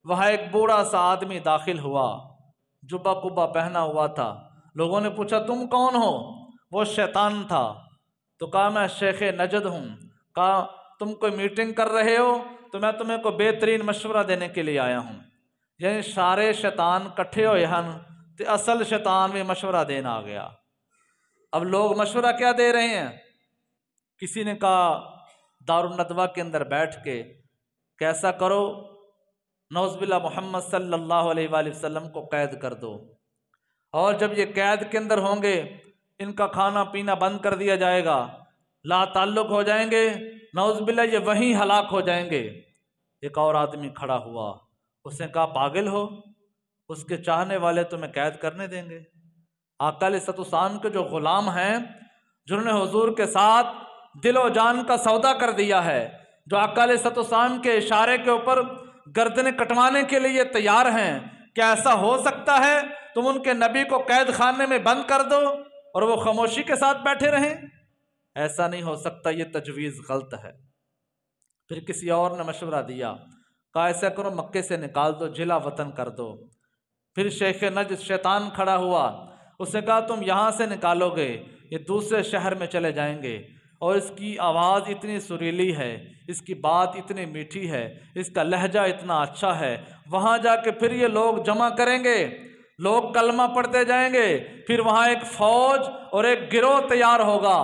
وہاں ایک بوڑھا سا آدمی داخل ہوا، جبہ کبا پہنا ہوا تھا۔ لوگوں نے پوچھا تم کون ہو؟ وہ شیطان تھا۔ تو کہا میں شیخ نجد ہوں۔ کہا تم کوئی میٹنگ کر رہے ہو؟ تو میں تمہیں کو بہترین مشورہ دینے کے لیے آیا ہوں۔ یعنی سارے شیطان کٹھے ہوئے ہن تے اصل شیطان بھی مشورہ دینا آ گیا۔ اب لوگ مشورہ کیا دے رہے ہیں؟ کسی نے کہا دارالندوہ کے اندر بیٹھ کے کیسا کرو، نعوذ باللہ محمد صلی اللہ علیہ وآلہ وسلم کو قید کر دو، اور جب یہ قید کے اندر ہوں گے ان کا کھانا پینا بند کر دیا جائے گا، لا تعلق ہو جائیں گے، نعوذ باللہ یہ وہیں ہلاک ہو جائیں گے۔ ایک اور آدمی کھڑا ہوا، اس نے کہا پاگل ہو، اس کے چاہنے والے تمہیں قید کرنے دیں گے؟ آقا علیہ الصلوۃ والسلام کے جو غلام ہیں، جنہوں نے حضور کے ساتھ دل و جان کا سودا کر دیا ہے، جو آقا علیہ الصلوۃ والسلام کے اشارے کے اوپر گردنیں کٹوانے کے لیے تیار ہیں، کیا ایسا ہو سکتا ہے تم ان کے نبی کو قید خانے میں بند کر دو اور وہ خاموشی کے ساتھ بیٹھے رہیں؟ ایسا نہیں ہو سکتا، یہ تجویز غلط ہے۔ پھر کسی اور نے مشورہ دیا، کہا ایسا کرو مکے سے نکال دو، جلا وطن کر دو۔ پھر شیخ نجد شیطان کھڑا ہوا، اس نے کہا تم یہاں سے نکالو گے یہ دوسرے شہر میں چلے جائیں گے، اور اس کی آواز اتنی سریلی ہے، اس کی بات اتنی میٹھی ہے، اس کا لہجہ اتنا اچھا ہے، وہاں جا کے پھر یہ لوگ جمع کریں گے، لوگ کلمہ پڑھتے جائیں گے، پھر وہاں ایک فوج اور ایک گروہ تیار ہوگا،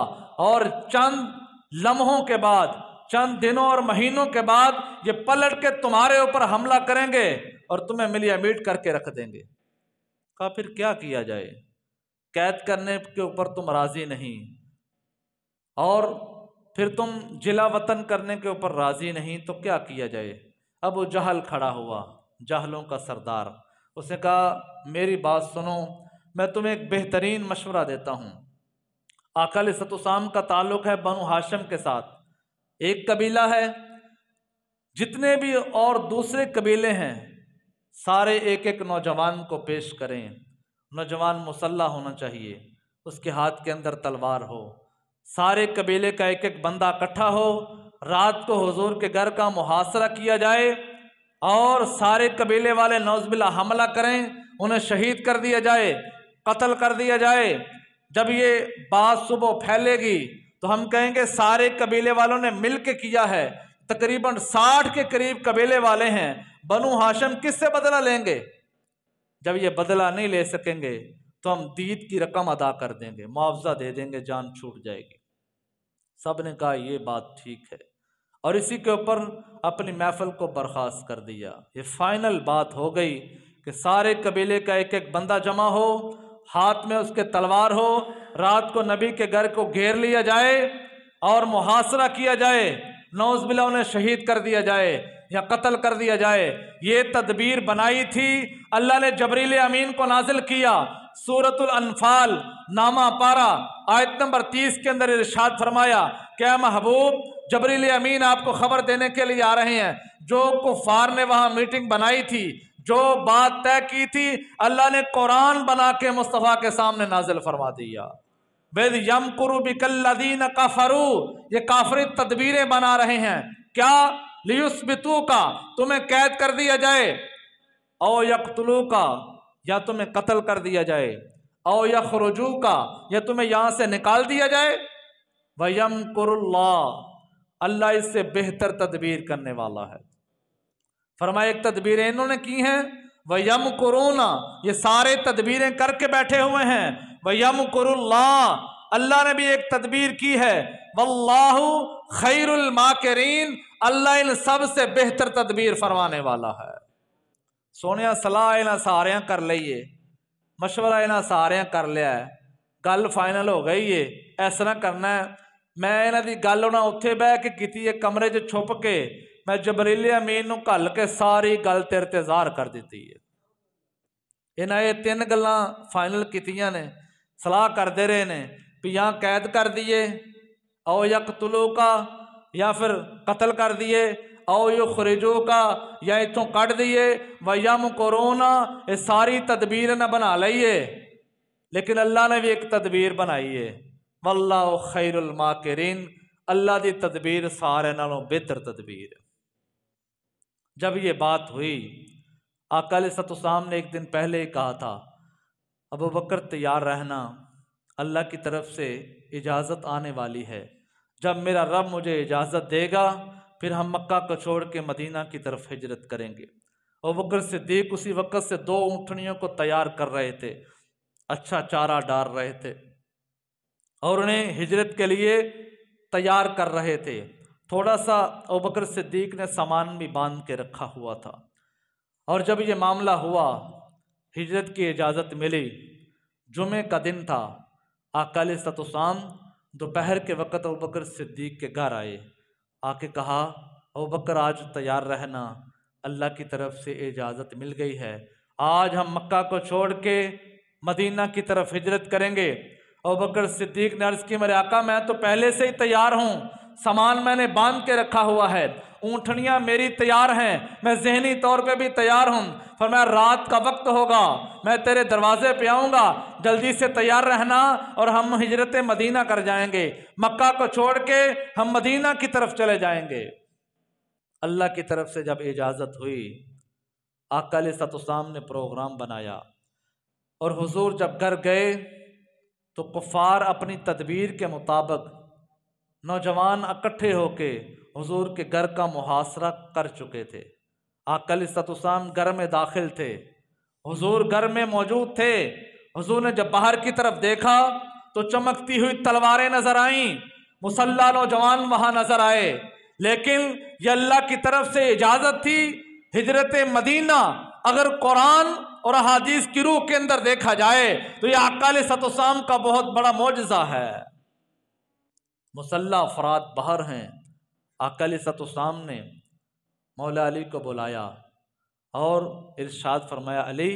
اور چند لمحوں کے بعد، چند دنوں اور مہینوں کے بعد یہ پلٹ کے تمہارے اوپر حملہ کریں گے اور تمہیں ملیا میٹ کر کے رکھ دیں گے۔ کہا پھر کیا کیا جائے؟ قید کرنے کے اوپر تم راضی نہیں، اور پھر تم جلا وطن کرنے کے اوپر راضی نہیں، تو کیا کیا جائے؟ ابو جہل کھڑا ہوا، جہلوں کا سردار، اس نے کہا میری بات سنو، میں تمہیں ایک بہترین مشورہ دیتا ہوں۔ آقا علیہ الصلوۃ والسلام کا تعلق ہے بنو ہاشم کے ساتھ، ایک قبیلہ ہے، جتنے بھی اور دوسرے قبیلے ہیں سارے ایک ایک نوجوان کو پیش کریں، نوجوان مسلح ہونا چاہیے، اس کے ہاتھ کے اندر تلوار ہو، سارے قبیلے کا ایک ایک بندہ اکٹھا ہو، رات کو حضور کے گھر کا محاصرہ کیا جائے، اور سارے قبیلے والے نعوذ باللہ حملہ کریں، انہیں شہید کر دیا جائے، قتل کر دیا جائے۔ جب یہ بات صبح پھیلے گی تو ہم کہیں گے سارے قبیلے والوں نے مل کے کیا ہے، تقریباً 60 کے قریب قبیلے والے ہیں، بنو ہاشم کس سے بدلہ لیں گے؟ جب یہ بدلہ نہیں لے سکیں گے تو ہم دیت کی رقم ادا کر دیں گے، معاوضہ دے دیں گے، جان چھوٹ جائے گی۔ سب نے کہا یہ بات ٹھیک ہے، اور اسی کے اوپر اپنی محفل کو برخاست کر دیا۔ یہ فائنل بات ہو گئی کہ سارے قبیلے کا ایک ایک بندہ جمع ہو، ہاتھ میں اس کے تلوار ہو، رات کو نبی کے گھر کو گھیر لیا جائے اور محاصرہ کیا جائے، نعوذ باللہ انہیں شہید کر دیا جائے یا قتل کر دیا جائے۔ یہ تدبیر بنائی تھی، اللہ نے جبریل امین کو نازل کیا۔ سورۃ الانفال نامہ پارہ آیت نمبر 30 کے اندر ارشاد فرمایا کہ اے محبوب، جبریل امین آپ کو خبر دینے کے لیے آ رہے ہیں، جو کفار نے وہاں میٹنگ بنائی تھی، جو بات طے کی تھی، اللہ نے قرآن بنا کے مصطفیٰ کے سامنے نازل فرما دیا۔ وَإِذْ يَمْكُرُ بِكَ الَّذِينَ كَفَرُوا، یہ کافر تدبیریں بنا رہے ہیں، کیا؟ لِيُثْبِتُوكَ، تمہیں قید کر دیا جائے، او يَقْتُلُوكَ، یا تمہیں قتل کر دیا جائے، او يَخْرُجُوكَ، یا تمہیں یہاں سے نکال دیا جائے۔ وَيَمْكُرُ اللَّهُ، اللہ اس سے بہتر تدبیر کرنے والا ہے۔ فرمایا ایک تدبیریں انہوں نے کی ہیں، وَيَمْكُرُونَ، یہ سارے تدبیریں کر کے بیٹھے ہوئے ہیں، وَيَمْكُرُ اللَّهُ، اللہ نے بھی ایک تدبیر کی ہے، وَاللَّهُ خَيْرُ الْمَاكِرِينَ، اللہ ان سب سے بہتر تدبیر فرمانے والا ہے۔ سونیا صلاح انہاں ساریاں کر لئیے، مشورہ انہاں ساریاں کر لیا ہے، گل فائنل ہو گئی ہے، ایسا نہ کرنا ہے۔ میں انہاں دی گل انہاں اتھے بہ کے کیتی ہے، کمرے جو چھپ کے میں جبریل امین نو کل کے ساری گل تیرے تے ظاہر کر دیتی ہے۔ انہاں یہ 3 گلاں فائنل کیتیاں نے، صلاح کر دے رہے نے، بھی یہاں قید کر دیے، او یقتلوکا، یا پھر قتل کر دیے، او یخرجوکا، یا اتھوں کٹ دیے، وَیَمْکُرُونَ، یہ ساری تدبیر نہ بنا لئیے، لیکن اللہ نے بھی ایک تدبیر بنائی ہے، واللہ خیر الماکرین، اللہ دی تدبیر سارے نالوں بہتر تدبیر ہے۔ جب یہ بات ہوئی آقا علیہ الصلوۃ والسلام نے ایک دن پہلے ہی کہا تھا ابو بکر تیار رہنا، اللہ کی طرف سے اجازت آنے والی ہے، جب میرا رب مجھے اجازت دے گا پھر ہم مکہ کو چھوڑ کے مدینہ کی طرف ہجرت کریں گے۔ ابو بکر صدیق اسی وقت سے 2 اونٹنیوں کو تیار کر رہے تھے، اچھا چارہ ڈال رہے تھے اور انہیں ہجرت کے لیے تیار کر رہے تھے۔ تھوڑا سا ابو بکر صدیق نے سامان بھی باندھ کے رکھا ہوا تھا، اور جب یہ معاملہ ہوا ہجرت کی اجازت ملی، جمعے کا دن تھا، آقا علیہ الصلوۃ والسلام دوپہر کے وقت ابو بکر صدیق کے گھر آئے، آ کے کہا ابو بکر آج تیار رہنا، اللہ کی طرف سے اجازت مل گئی ہے، آج ہم مکہ کو چھوڑ کے مدینہ کی طرف ہجرت کریں گے۔ ابو بکر صدیق نے عرض کی میرے آقا میں تو پہلے سے ہی تیار ہوں، سامان میں نے باندھ کے رکھا ہوا ہے، اونٹنیاں میری تیار ہیں، میں ذہنی طور پہ بھی تیار ہوں۔ فرمایا رات کا وقت ہوگا میں تیرے دروازے پہ آؤں گا، جلدی سے تیار رہنا اور ہم ہجرت مدینہ کر جائیں گے، مکہ کو چھوڑ کے ہم مدینہ کی طرف چلے جائیں گے۔ اللہ کی طرف سے جب اجازت ہوئی، آقا علیہ الصلوۃ والسلام نے پروگرام بنایا، اور حضور جب گھر گئے تو کفار اپنی تدبیر کے مطابق نوجوان اکٹھے ہو کے حضور کے گھر کا محاصرہ کر چکے تھے۔ آقا علیہ الصلوۃ والسلام گھر میں داخل تھے، حضور گھر میں موجود تھے۔ حضور نے جب باہر کی طرف دیکھا تو چمکتی ہوئی تلواریں نظر آئیں، مسلح نوجوان وہاں نظر آئے، لیکن یہ اللہ کی طرف سے اجازت تھی ہجرت مدینہ۔ اگر قرآن اور احادیث کی روح کے اندر دیکھا جائے تو یہ آقا علیہ الصلوۃ والسلام کا بہت بڑا معجزہ ہے۔ مسلح افراد باہر ہیں، آقا علیہ الصلوۃ والسلام نے مولا علی کو بلایا اور ارشاد فرمایا علی